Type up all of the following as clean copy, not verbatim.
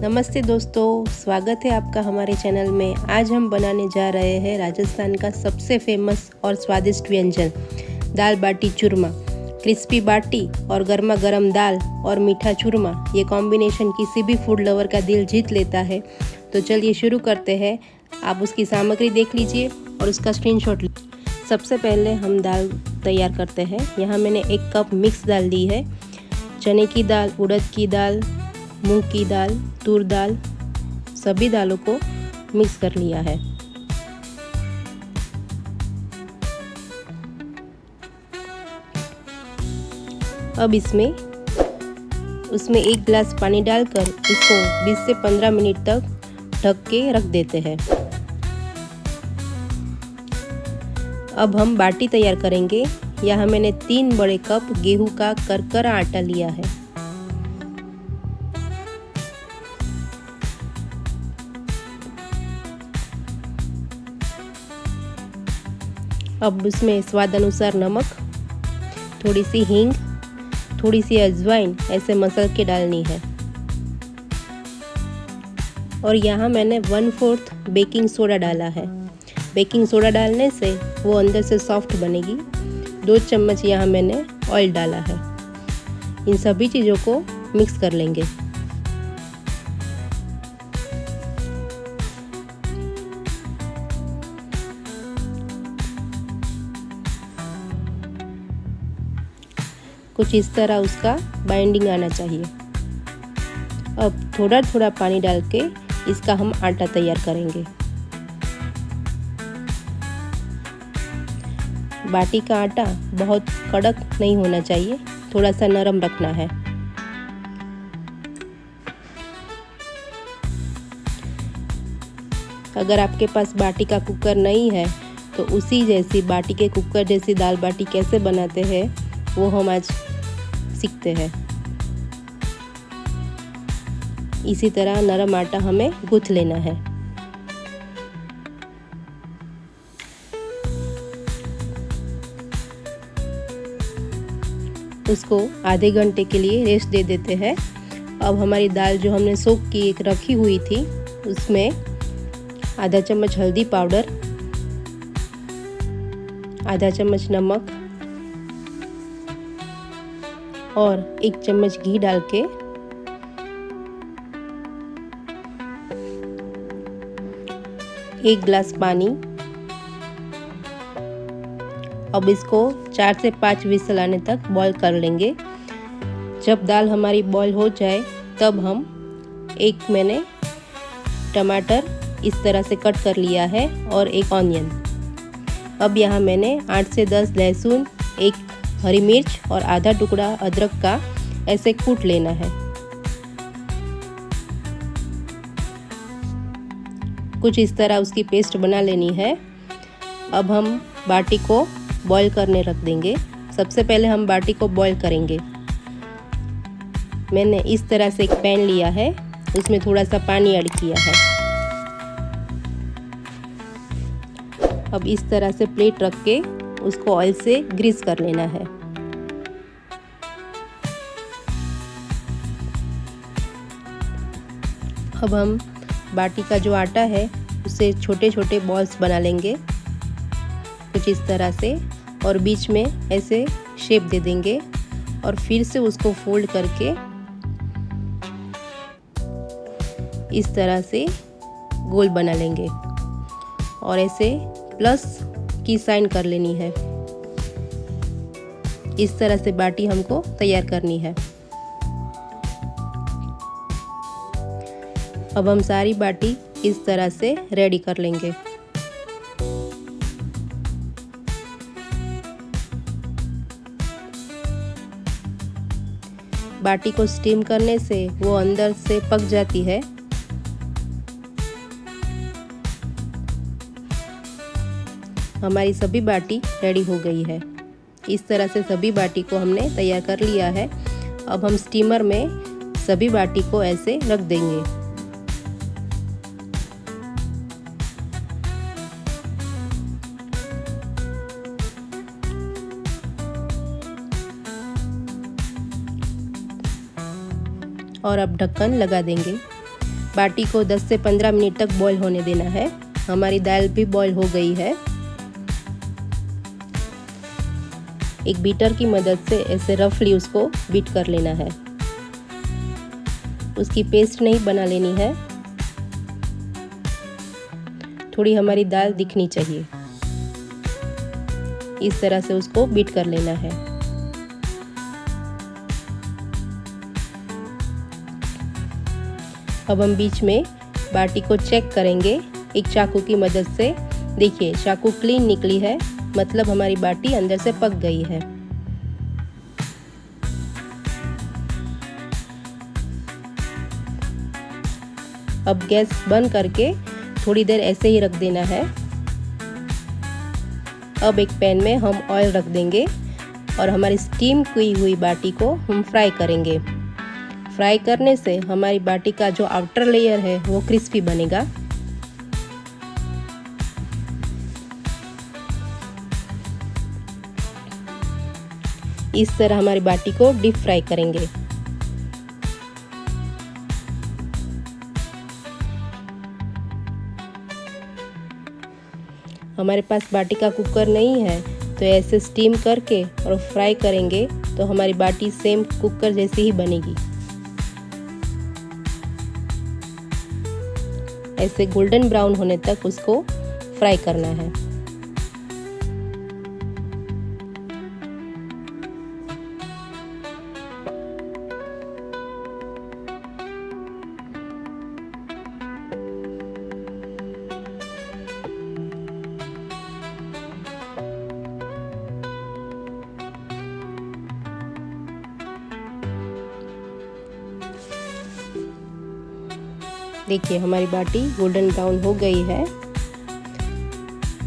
नमस्ते दोस्तों, स्वागत है आपका हमारे चैनल में। आज हम बनाने जा रहे हैं राजस्थान का सबसे फेमस और स्वादिष्ट व्यंजन दाल बाटी चूरमा। क्रिस्पी बाटी और गर्मा गर्म दाल और मीठा चूरमा, ये कॉम्बिनेशन किसी भी फूड लवर का दिल जीत लेता है। तो चलिए शुरू करते हैं। आप उसकी सामग्री देख लीजिए और उसका स्क्रीनशॉट लीजिए। सबसे पहले हम दाल तैयार करते हैं। यहाँ मैंने 1 कप मिक्स दाल ली है। चने की दाल, उड़द की दाल, मूंग की दाल, तूर दाल, सभी दालों को मिक्स कर लिया है। अब उसमें 1 गिलास पानी डालकर इसको 20 से 15 मिनट तक ढक के रख देते हैं। अब हम बाटी तैयार करेंगे। यहाँ मैंने 3 बड़े कप गेहूं का करकरा आटा लिया है। अब उसमें स्वाद अनुसार नमक, थोड़ी सी हींग, थोड़ी सी अजवाइन ऐसे मसल के डालनी है। और यहाँ मैंने 1/4 बेकिंग सोडा डाला है। बेकिंग सोडा डालने से वो अंदर से सॉफ्ट बनेगी। 2 चम्मच यहाँ मैंने ऑयल डाला है। इन सभी चीज़ों को मिक्स कर लेंगे। कुछ इस तरह उसका बाइंडिंग आना चाहिए। अब थोड़ा थोड़ा पानी डाल के इसका हम आटा तैयार करेंगे। बाटी का आटा बहुत कड़क नहीं होना चाहिए, थोड़ा सा नरम रखना है। अगर आपके पास बाटी का कुकर नहीं है तो उसी जैसी बाटी के कुकर जैसी दाल बाटी कैसे बनाते हैं वो हम आज सीखते हैं। इसी तरह नरम आटा हमें गूंथ लेना है। उसको आधे घंटे के लिए रेस्ट दे देते हैं। अब हमारी दाल जो हमने सोक की रखी हुई थी उसमें आधा चम्मच हल्दी पाउडर, आधा चम्मच नमक और 1 चम्मच घी डाल के एक गिलास पानी। अब इसको 4 से 5 विसल आने तक बॉईल कर लेंगे। जब दाल हमारी बॉईल हो जाए तब मैंने टमाटर इस तरह से कट कर लिया है और 1 ऑनियन। अब यहाँ मैंने 8 से 10 लहसुन, 1 हरी मिर्च और आधा टुकड़ा अदरक का ऐसे कूट लेना है। कुछ इस तरह उसकी पेस्ट बना लेनी है। अब हम बाटी को बॉईल करने रख देंगे। सबसे पहले हम बाटी को बॉईल करेंगे। मैंने इस तरह से एक पैन लिया है, उसमें थोड़ा सा पानी ऐड किया है। अब इस तरह से प्लेट रख के उसको ऑयल से ग्रीस कर लेना है। अब हम बाटी का जो आटा है उससे छोटे छोटे बॉल्स बना लेंगे कुछ इस तरह से, और बीच में ऐसे शेप दे देंगे और फिर से उसको फोल्ड करके इस तरह से गोल बना लेंगे और ऐसे प्लस की साइन कर लेनी है। इस तरह से बाटी हमको तैयार करनी है। अब हम सारी बाटी इस तरह से रेडी कर लेंगे। बाटी को स्टीम करने से वो अंदर से पक जाती है। हमारी सभी बाटी रेडी हो गई है। इस तरह से सभी बाटी को हमने तैयार कर लिया है। अब हम स्टीमर में सभी बाटी को ऐसे रख देंगे। और अब ढक्कन लगा देंगे। बाटी को 10 से 15 मिनट तक बॉईल होने देना है। हमारी दाल भी बॉईल हो गई है। एक बीटर की मदद से ऐसे रफली उसको बीट कर लेना है। उसकी पेस्ट नहीं बना लेनी है, थोड़ी हमारी दाल दिखनी चाहिए। इस तरह से उसको बीट कर लेना है। अब हम बीच में बाटी को चेक करेंगे एक चाकू की मदद से। देखिए चाकू क्लीन निकली है, मतलब हमारी बाटी अंदर से पक गई है। अब गैस बंद करके थोड़ी देर ऐसे ही रख देना है। अब एक पैन में हम ऑयल रख देंगे और हमारी स्टीम की हुई बाटी को हम फ्राई करेंगे। फ्राई करने से हमारी बाटी का जो आउटर लेयर है वो क्रिस्पी बनेगा। इस तरह हमारी बाटी को डीप फ्राई करेंगे। हमारे पास बाटी का कुकर नहीं है तो ऐसे स्टीम करके और फ्राई करेंगे तो हमारी बाटी सेम कुकर जैसी ही बनेगी। ऐसे गोल्डन ब्राउन होने तक उसको फ्राई करना है। देखिए हमारी बाटी गोल्डन ब्राउन हो गई है।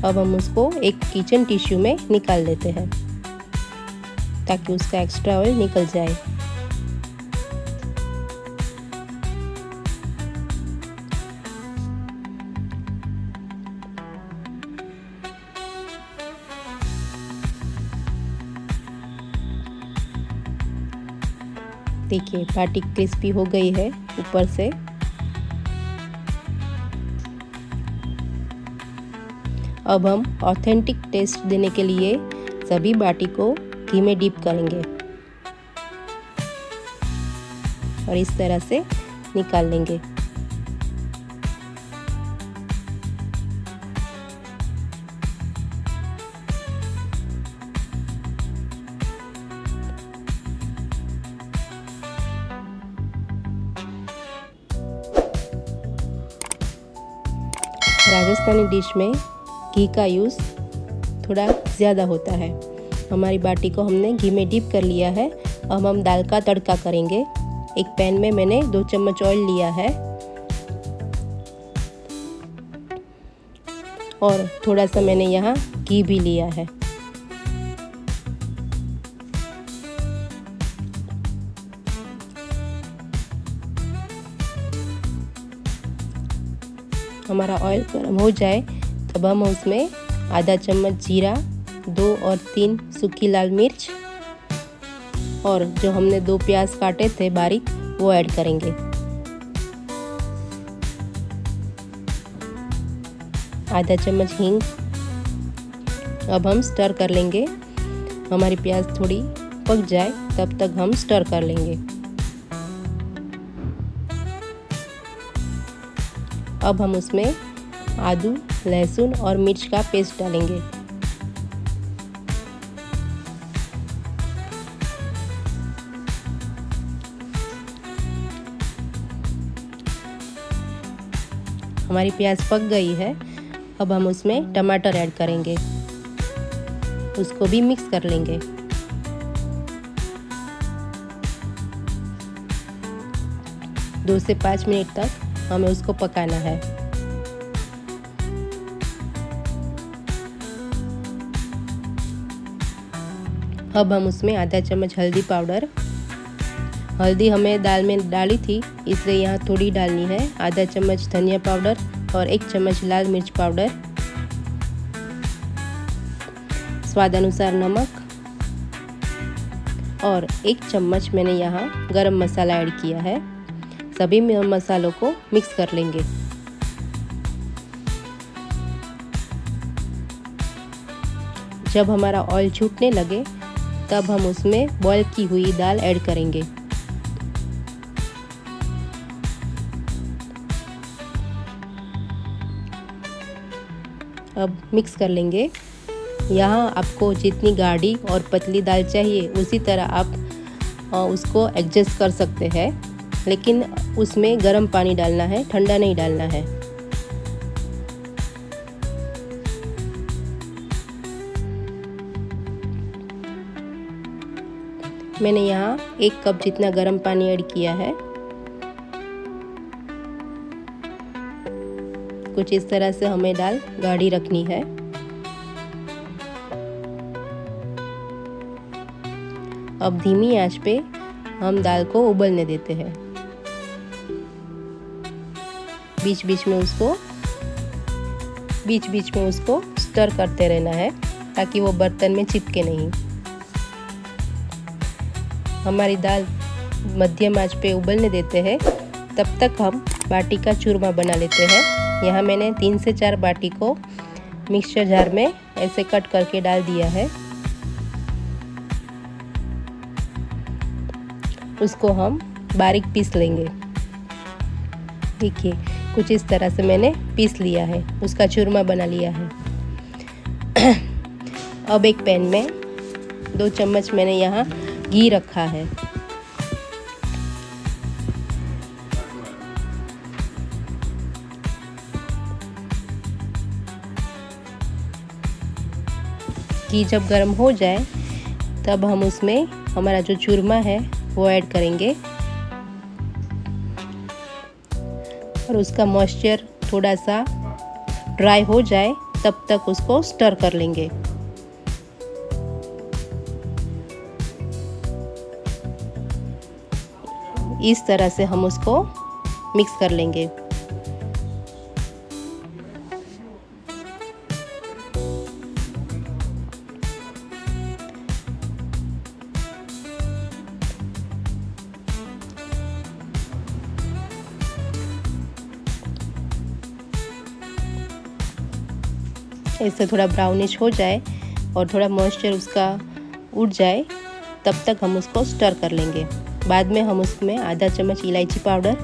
अब हम उसको एक किचन टिश्यू में निकाल लेते हैं ताकि उसका एक्स्ट्रा ऑयल निकल जाए। देखिए बाटी क्रिस्पी हो गई है ऊपर से। अब हम ऑथेंटिक टेस्ट देने के लिए सभी बाटी को घी में डीप करेंगे और इस तरह से निकाल लेंगे। राजस्थानी डिश में घी का यूज़ थोड़ा ज़्यादा होता है। हमारी बाटी को हमने घी में डीप कर लिया है। अब हम दाल का तड़का करेंगे। एक पैन में मैंने 2 चम्मच ऑयल लिया है और थोड़ा सा मैंने यहाँ घी भी लिया है। हमारा ऑयल गर्म हो जाए तब हम उसमें आधा चम्मच जीरा, 2 और 3 सूखी लाल मिर्च और जो हमने 2 प्याज काटे थे बारीक वो ऐड करेंगे। आधा चम्मच हींग। अब हम स्टर कर लेंगे। हमारी प्याज थोड़ी पक जाए तब तक हम स्टर कर लेंगे। अब हम उसमें आदू, लहसुन और मिर्च का पेस्ट डालेंगे। हमारी प्याज पक गई है। अब हम उसमें टमाटर ऐड करेंगे, उसको भी मिक्स कर लेंगे। दो से 5 मिनट तक हमें उसको पकाना है। अब हम उसमें आधा चम्मच हल्दी पाउडर, हल्दी हमें दाल में डाली थी इसलिए यहाँ थोड़ी डालनी है, आधा चम्मच धनिया पाउडर और 1 चम्मच लाल मिर्च पाउडर, स्वाद अनुसार नमक और 1 चम्मच मैंने यहाँ गरम मसाला ऐड किया है। सभी मसालों को मिक्स कर लेंगे। जब हमारा ऑयल छूटने लगे तब हम उसमें बॉईल की हुई दाल ऐड करेंगे। अब मिक्स कर लेंगे। यहाँ आपको जितनी गाढ़ी और पतली दाल चाहिए उसी तरह आप उसको एडजस्ट कर सकते हैं, लेकिन उसमें गर्म पानी डालना है, ठंडा नहीं डालना है। मैंने यहाँ 1 कप जितना गर्म पानी ऐड किया है। कुछ इस तरह से हमें दाल गाढ़ी रखनी है। अब धीमी आंच पे हम दाल को उबलने देते हैं। बीच बीच में उसको स्टर करते रहना है ताकि वो बर्तन में चिपके नहीं। हमारी दाल मध्यम आंच पे उबलने देते हैं। तब तक हम बाटी का चूरमा बना लेते हैं। यहाँ मैंने 3 से 4 बाटी को मिक्सचर जार में ऐसे कट करके डाल दिया है। उसको हम बारीक पीस लेंगे। देखिए कुछ इस तरह से मैंने पीस लिया है, उसका चूरमा बना लिया है। अब एक पैन में 2 चम्मच मैंने यहाँ घी रखा है। घी जब गर्म हो जाए तब हम उसमें हमारा जो चूरमा है वो ऐड करेंगे और उसका मॉइस्चर थोड़ा सा ड्राई हो जाए तब तक उसको स्टर कर लेंगे। इस तरह से हम उसको मिक्स कर लेंगे। ऐसे थोड़ा ब्राउनिश हो जाए और थोड़ा मॉइस्चर उसका उड़ जाए तब तक हम उसको स्टर कर लेंगे। बाद में हम उसमें आधा चम्मच इलायची पाउडर,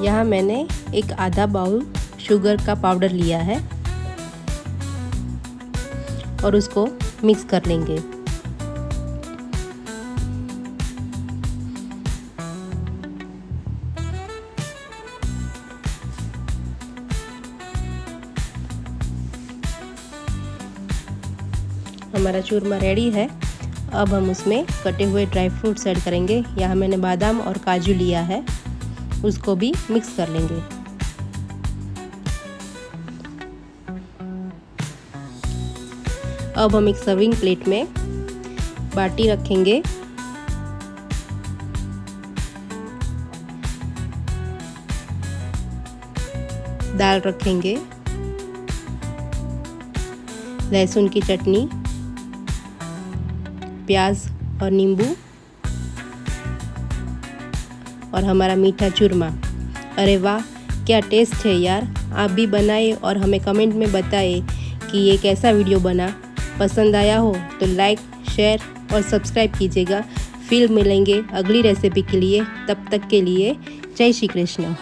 यहाँ मैंने एक आधा बाउल शुगर का पाउडर लिया है और उसको मिक्स कर लेंगे। हमारा चूरमा रेडी है। अब हम उसमें कटे हुए ड्राई फ्रूट्स ऐड करेंगे। यहाँ मैंने बादाम और काजू लिया है, उसको भी मिक्स कर लेंगे। अब हम एक सर्विंग प्लेट में बाटी रखेंगे। दाल रखेंगे, लहसुन की चटनी, प्याज और नींबू और हमारा मीठा चूरमा। अरे वाह, क्या टेस्ट है यार। आप भी बनाइए और हमें कमेंट में बताइए कि ये कैसा वीडियो बना। पसंद आया हो तो लाइक, शेयर और सब्सक्राइब कीजिएगा। फिर मिलेंगे अगली रेसिपी के लिए। तब तक के लिए जय श्री कृष्ण।